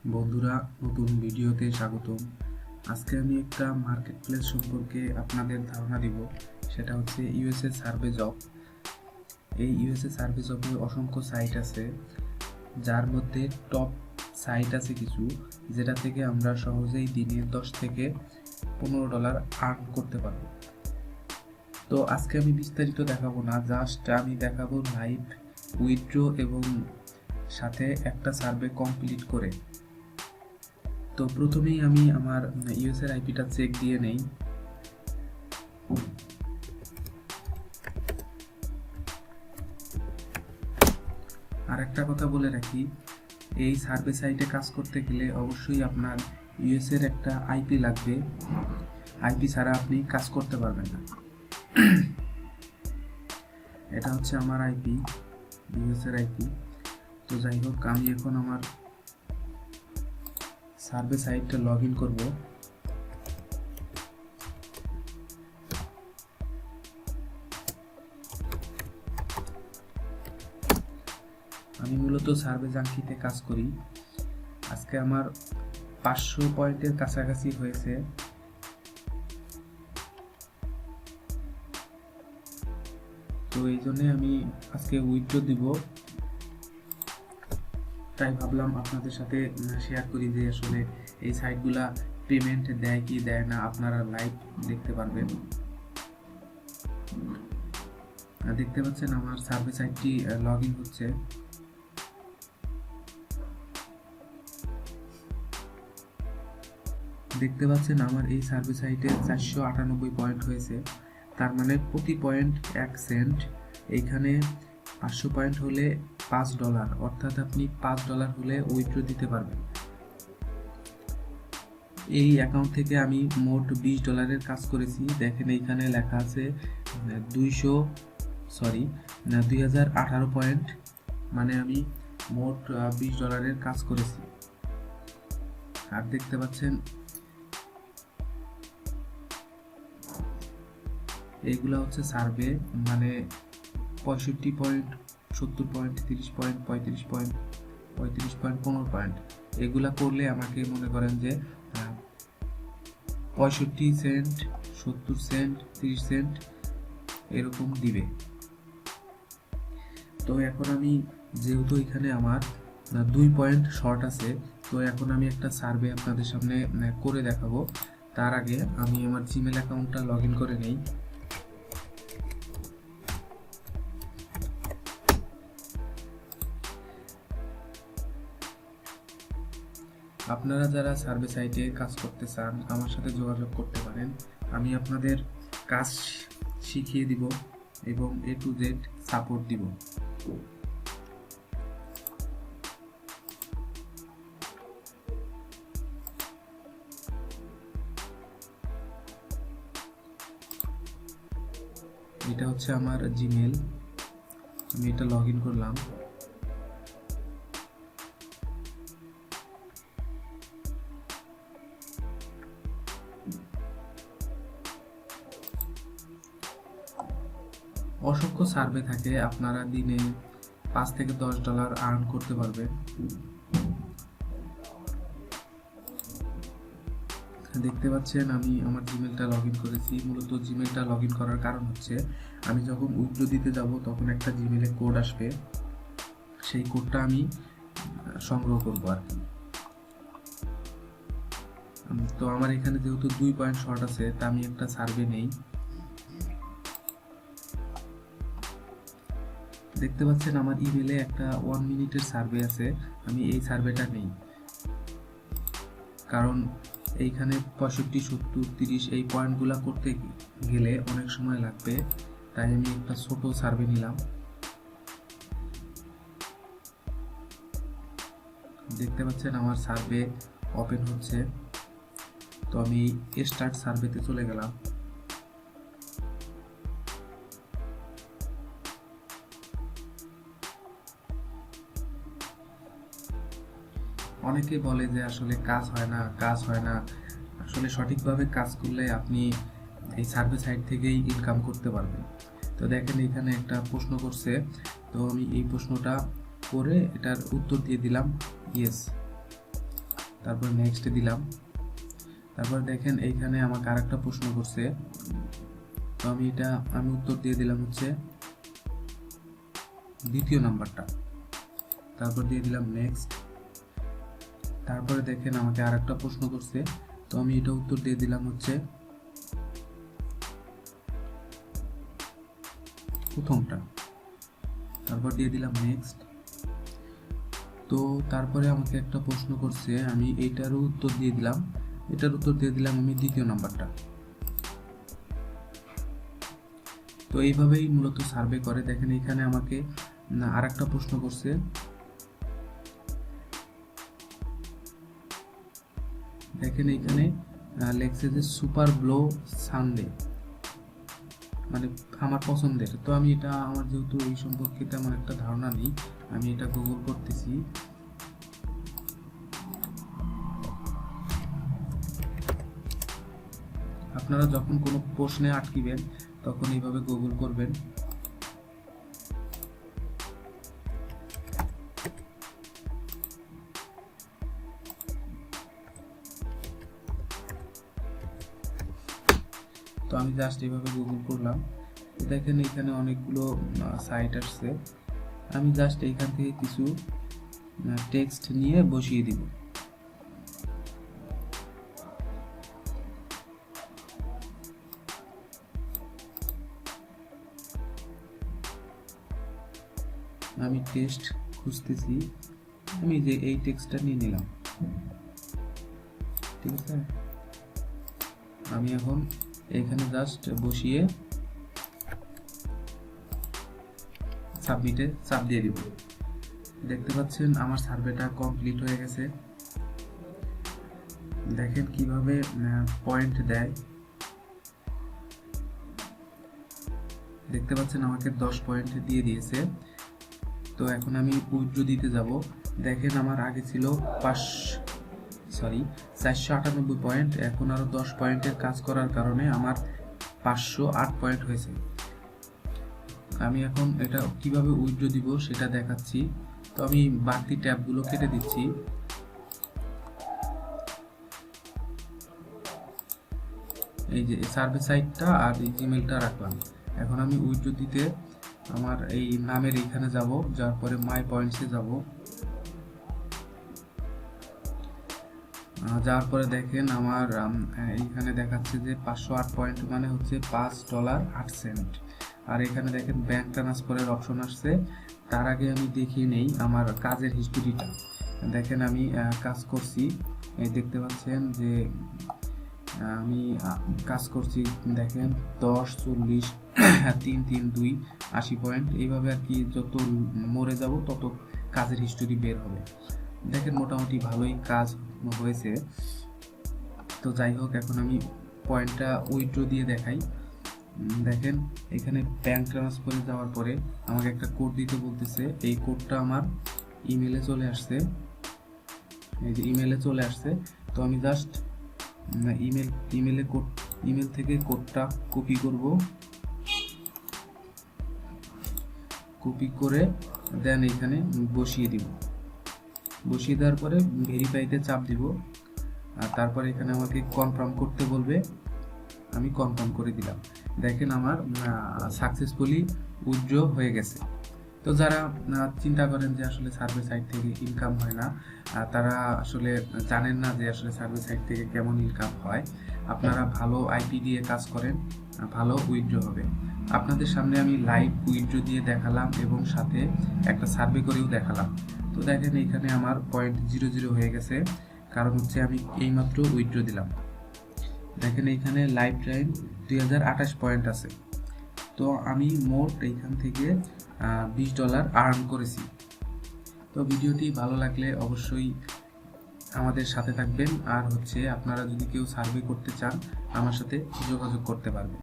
বন্ধুরা, নতুন ভিডিওতে স্বাগতম। আজকে আমি একটা মার্কেট প্লেস সম্পর্কে আপনাদের ধারণা দিব। সেটা হচ্ছে ইউএসএ সার্ভে জব। এই ইউএসএ সার্ভে জবে অসংখ্য সাইট আছে, যার মধ্যে টপ সাইট আছে কিছু, যেটা থেকে আমরা সহজেই দিনে 10 থেকে $15 আর্ন করতে পারবো। তো আজকে আমি বিস্তারিত দেখাবো না, জাস্ট আমি দেখাবো লাইভ উইথড্র এবং সাথে একটা সার্ভে কমপ্লিট করে। তো প্রথমেই আমি আমার ইউএসএর আইপিটা চেক দিয়ে নেই। আর একটা কথা বলে রাখি, এই সার্ভে সাইটে কাজ করতে গেলে অবশ্যই আপনার ইউএসএর একটা আইপি লাগবে। আইপি ছাড়া আপনি কাজ করতে পারবেন না। এটা হচ্ছে আমার আইপি, ইউএসএর আইপি। তো যাই হোক, আমি এখন আমার সার্ভে সাইটটা লগ ইন করবো। আমি মূলত সার্ভে জাঙ্কিতে কাজ করি। আজকে আমার 500 পয়েন্টের কাছাকাছি হয়েছে। তো এই জন্যে আমি আজকে উইথড্র দিব, তাই ভাবলাম আপনাদের সাথে শেয়ার করি যে আসলে এই সাইটগুলা পেমেন্ট দেয় কি দেয় না, আপনারা লাইভ দেখতে পারবেন। দেখতে পাচ্ছেন আমার সার্ভে সাইটটি লগ ইন হচ্ছে। দেখতে পাচ্ছেন আমার এই সার্ভে সাইটে 498 পয়েন্ট হয়েছে। তার মানে প্রতি পয়েন্ট 1 সেন্ট। এইখানে 500 পয়েন্ট হলে $5, অর্থাৎ আপনি $5 হলে উইথড্র দিতে পারবেন। এই অ্যাকাউন্ট থেকে আমি মোট $20 কাজ করেছি। দেখেন এইখানে লেখা আছে 2018 পয়েন্ট, মানে আমি মোট $20 কাজ করেছি। আর দেখতে পাচ্ছেন এইগুলা হচ্ছে সার্ভে, মানে 65 point, 70 point, 30 point, 35 point, 15 point. এগুলা করলে আমাকে মনে করেন যে 65 সেন্ট, 70 সেন্ট, 30 সেন্ট এরকম দিবে। তো এখন আমি যেহেতু এখানে আমার 2 পয়েন্ট শর্ট আছে, তো এখন আমি একটা সার্ভে আপনাদের সামনে করে দেখাবো। তার আগে আমি আমার জিমেল অ্যাকাউন্টটা লগ ইন করে নেই। আপনারা যারা সার্ভে সাইটে কাজ করতে চান আমার সাথে যোগাযোগ করতে পারেন। আমি আপনাদের কাজ শিখিয়ে দিব এবং A to Z সাপোর্ট দিব। এটা হচ্ছে আমার জিমেল, আমি এটা লগ ইন করলাম। অসংখ্য সার্ভে থাকে, আপনারা দিনে $5 থেকে $10 আর্ন করতে পারবেন। দেখতে পাচ্ছেন আমি আমার জিমেলটা লগ ইন করেছি। মূলত জিমেলটা লগ ইন করার কারণ হচ্ছে আমি যখন উইথড্র দিতে যাব তখন একটা জিমেলে কোড আসবে, সেই কোডটা আমি সংগ্রহ করবো আর কি। তো আমার এখানে যেহেতু 2 পয়েন্ট শর্ট আছে, তা আমি একটা সার্ভে নেই। দেখতে পাচ্ছেন আমার ইমেলে একটা 1 মিনিটের সার্ভে আছে, আমি এই সার্ভেটা নেই, কারণ এইখানে 65, 70, 30 এই পয়েন্টগুলো করতে গেলে অনেক সময় লাগবে, তাই আমি একটা ছোট সার্ভে নিলাম। দেখতে পাচ্ছেন আমার সার্ভে ওপেন হচ্ছে। তো আমি স্টার্ট সার্ভেতে চলে গেলাম। অনেকে বলে যে আসলে কাজ হয় না। আসলে সঠিকভাবে কাজ করলে আপনি এই সার্ভে সাইট থেকেই ইনকাম করতে পারবেন। তো দেখেন এখানে একটা প্রশ্ন করছে, তো আমি এই প্রশ্নটা করে এটার উত্তর দিয়ে দিলাম ইয়েস। তারপর নেক্সট দিলাম। তারপর দেখেন এইখানে আমাকে আরেকটা প্রশ্ন করছে, তো আমি উত্তর দিয়ে দিলাম হচ্ছে দ্বিতীয় নাম্বারটা। তারপর দিয়ে দিলাম নেক্সট। তারপরে দেখেন আমাকে আরেকটা প্রশ্ন করছে, তো আমি এটা উত্তর দিয়ে দিলাম হচ্ছে প্রথমটা। তারপর দিয়ে দিলাম নেক্সট। তো তারপরে আমাকে একটা প্রশ্ন করছে, আমি এইটারও উত্তর দিয়ে দিলাম, এটার উত্তর দিয়ে দিলাম আমি দ্বিতীয় নাম্বারটা। তো এইভাবেই মূলত সার্ভে করে। দেখেন এখানে আমাকে আরেকটা প্রশ্ন করছে, দেখেন এখানে লেখছে যে সুপার ব্লো সানডে, মানে আমার পছন্দের। তো আমি এটা, আমার যেহেতু এই সম্পর্কে তেমন একটা ধারণা নেই, আমি এটা গুগল করতেছি। আপনারা যখন কোনো প্রশ্নে আটকিবেন তখন এইভাবে গুগল করবেন। তো আমি জাস্ট এইভাবে গুগল করলাম। দেখেন এখানে অনেকগুলো সাইট আসছে, আমি জাস্ট এইখান থেকে কিছু টেক্সট নিয়ে বসিয়ে দিব। আমি টেক্সট খুঁজতেছি, আমি যে এই টেক্সটটা নিয়ে নিলাম, ঠিক আছে। আমি এখন এখানে জাস্ট বসিয়ে সাবমিটে চাপ দিয়ে দিব। দেখতে পাচ্ছেন আমার সার্ভেটা কমপ্লিট হয়ে গেছে। দেখেন কিভাবে পয়েন্ট দেয়, দেখতে পাচ্ছেন আমাকে 10 পয়েন্ট দিয়ে দিয়েছে। তো এখন আমি উইথড্র দিতে যাব। দেখেন আমার আগে ছিল 498 পয়েন্ট, এখন আরো 10 পয়েন্টের কাজ করার কারণে আমার 508 পয়েন্ট হয়েছে। আমি এখন এটা কিভাবে উইথড্র দিব সেটা দেখাচ্ছি। তো আমি বাড়তি ট্যাবগুলো কেটে দিচ্ছি। এই যে সার্ভে সাইটটা আর এই জিমেলটা রাখলাম। এখন আমি উইথড্র দিতে আমার এই নামের এইখানে যাব, যার পরে মাই পয়েন্টসে যাব। যাওয়ার পরে দেখেন আমার এইখানে দেখাচ্ছে যে 508 পয়েন্ট মানে হচ্ছে $5.08। আর এখানে দেখেন ব্যাংক ট্রান্সফারের অপশন আসছে। তার আগে আমি দেখিয়ে নেই আমার কাজের হিস্টোরিটা। দেখেন আমি কাজ করছি, এই দেখতে পাচ্ছেন যে আমি কাজ করছি। দেখেন 10, 40, 3, 3, 2, 80 পয়েন্ট, এইভাবে আর কি যত মরে যাব তত কাজের হিস্টোরি বের হবে। দেখেন মোটামুটি ভালোই কাজ হয়েছে। তো যাই হোক, এখন আমি পয়েন্টটা উইথড্র দিয়ে দেখাই। দেখেন এখানে ব্যাংক ট্রান্সফারে যাওয়ার পরে আমাকে একটা কোড দিতে বলতেছে। এই কোডটা আমার ইমেলে চলে আসছে, এই যে ইমেলে চলে আসছে। তো আমি জাস্ট ইমেল থেকে কোডটা কপি করব, কপি করে দেন এখানে বসিয়ে দিব। বসিয়ে দেওয়ার পরে ভেরিফাইতে চাপ দিব, আর তারপরে এখানে আমাকে কনফার্ম করতে বলবে, আমি কনফার্ম করে দিলাম। দেখেন আমার সাকসেসফুলি উইথড্র হয়ে গেছে। তো যারা চিন্তা করেন যে আসলে সার্ভে সাইট থেকে ইনকাম হয় না, তারা আসলে জানেন না যে আসলে সার্ভে সাইট থেকে কেমন ইনকাম হয়। আপনারা ভালো আইপি দিয়ে কাজ করেন, ভালো উইথড্র হবে। আপনাদের সামনে আমি লাইভ উইথড্র দিয়ে দেখালাম এবং সাথে একটা সার্ভে করেও দেখালাম। তো দেখেন এখানে আমার 0.00 হয়ে গেছে, কারণ হচ্ছে আমি এইমাত্র উইথড্র দিলাম। দেখেন এইখানে লাইফ টাইম 2028 পয়েন্ট আছে। তো আমি মোট এইখান থেকে $20 আর্ন করেছি। তো ভিডিওটি ভালো লাগলে অবশ্যই আমাদের সাথে থাকবেন, আর হচ্ছে আপনারা যদি কেউ সার্ভে করতে চান আমার সাথে যোগাযোগ করতে পারবেন।